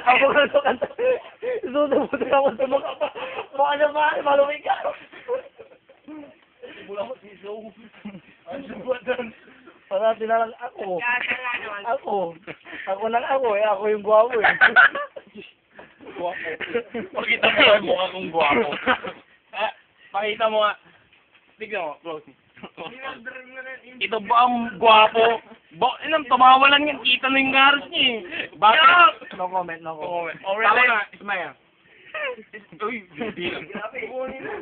Ako nga ito kanta. Susunod ako sa mga pa. Baka naman, malumig ka. Mula ko siso. Ang subuatan. Para tinalang ako. Ako lang ako eh. Ako yung guwapo eh. Guwapo. Pakita mo yung mukha kong guwapo. Pakita mo nga. Tignan mo, close. Ito ba ang guwapo? Inang tumawalan yan. Kita na yung garas niya eh. Bakit? No comment, no comment. Tama na, Ismaya. Uy,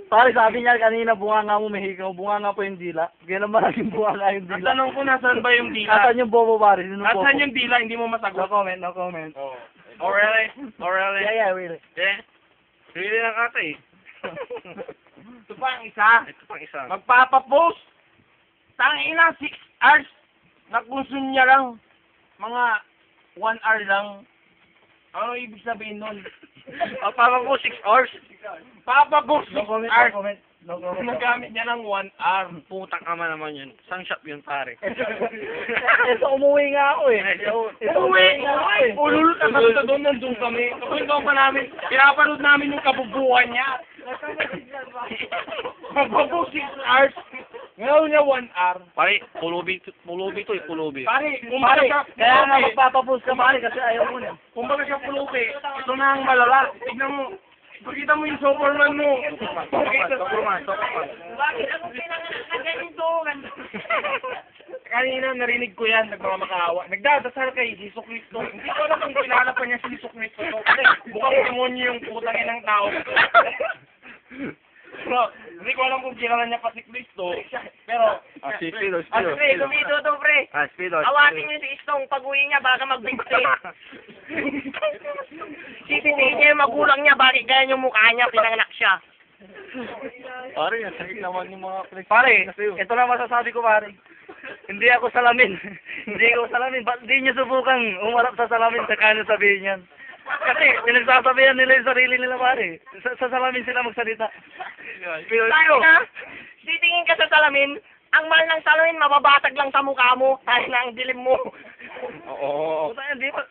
Pare, sabi niya kanina, bunga nga mo, Mexico. Bunga nga po yung dila. Kaya naman naging bunga nga yung ang dila. tanong ko, nasaan ba yung dila? Nasaan yung bobo, pare? Sino bobo? Nasaan yung dila? Hindi mo No masagot. comment, no comment. Oh. Oh, really? Oh, really? Yeah, really. Yeah? Really lang ata eh. Ito pa ang isa. Ito pa ang isa. Magpapapost. Tangina, 6 hours. Nakonsume niya lang. Mga 1 hour lang. Ano ibig sabihin nun? Magpapapost 6 hours. Papapost 6 No comment, hours. no comment. No comment. Nagamit niya ng 1 hour. Putang ama naman yun. Sang shop yun, pare. Ito, umuwi nga ako eh. Uwi! Ulul ka sa doon, nandun kami. Kapag pa namin, pinapanood namin yung kabubuhan niya. Magpapost 6 hours. Ngayon niya 1 hour. Pare, pulubi to eh, pulubi. Pare, Pare, kumbaga siya kaya nga pulubi. magpapapost ka, pare, kasi ayaw mo na. Kumbaga siya pulubi. Ito na ang malala. Tignan mo. Pakita mo yung Superman mo. Superman. Bakit ako pinanganak na ganito? Kanina narinig ko yan, nagmamakaawa. Nagdadasal kay Jesu Cristo. Hindi ko alam kung kilala pa niya si Jesu Cristo. Kasi bukang demonyo yung putangin ng tao. Bro, hindi ko alam kung kilala niya pa si Cristo. Pero, Si Spido, Pre, kumito to, pre. Spido. Awatin niyo si Istong. Pag-uwi niya, baka magbigti. Sisisihin niya yung magulang niya. Bakit ganyan yung mukha niya? Pinanganak siya. Pare, nasakit naman yung mga Pare, ito lang masasabi ko, pare. Hindi ako salamin. Hindi ako salamin. Ba't di niyo subukan umarap sa salamin sa kanya sabihin yan? Kasi pinagsasabihan nila yung sarili nila, pare. Sa salamin sila magsalita. Tayo na, titingin ka sa salamin. Ang mahal ng salamin, mababasag lang sa mukha mo. Tayo na ang dilim mo. Oo. Puta, hindi pa.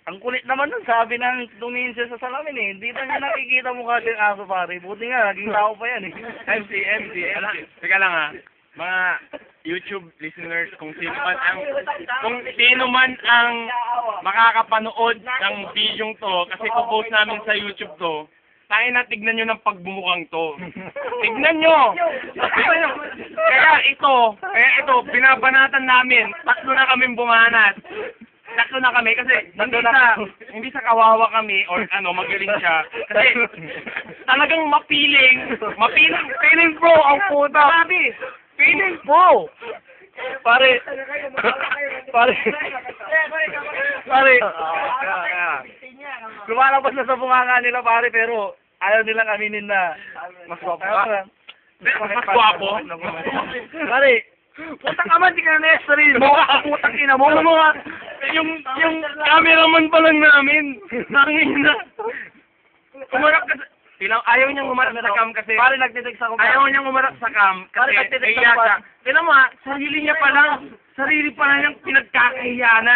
Ang kulit naman nun, sabi nang tumingin siya sa salamin eh. Hindi na niya nakikita mukha siyang aso, pare. Buti nga, naging tao pa yan eh. MC. Teka lang ha. Mga YouTube listeners, kung sino man ang makakapanood ng video to, kasi post namin sa YouTube to, tayo na tignan nyo ng pagbumukhang to. Tignan nyo! Kaya ito, binabanatan namin. Tatlo na kaming bumanat. Tatlo na kami kasi hindi sa kawawa kami or magaling siya. Kasi talagang mapiling bro ang puta. Sabi, feeling bro. Pare, lumalabas na sa bunganga nila, pare, pero ayaw nilang aminin na mas gwapo ka. Mas gwapo? Pare, putang aman, di ka na sarili mo. Putang ina mo. Yung cameraman pa lang namin. Nangin na. Umarap ka sa... Ayaw niyang umarap sa cam kasi... Pare, nagtitext ako. Ayaw niyang umarap sa cam kasi Pare, nagtitext kaya ako, siya. Tignan mo ha, sarili niya pa lang. Sarili pa lang yung pinagkakahiya na.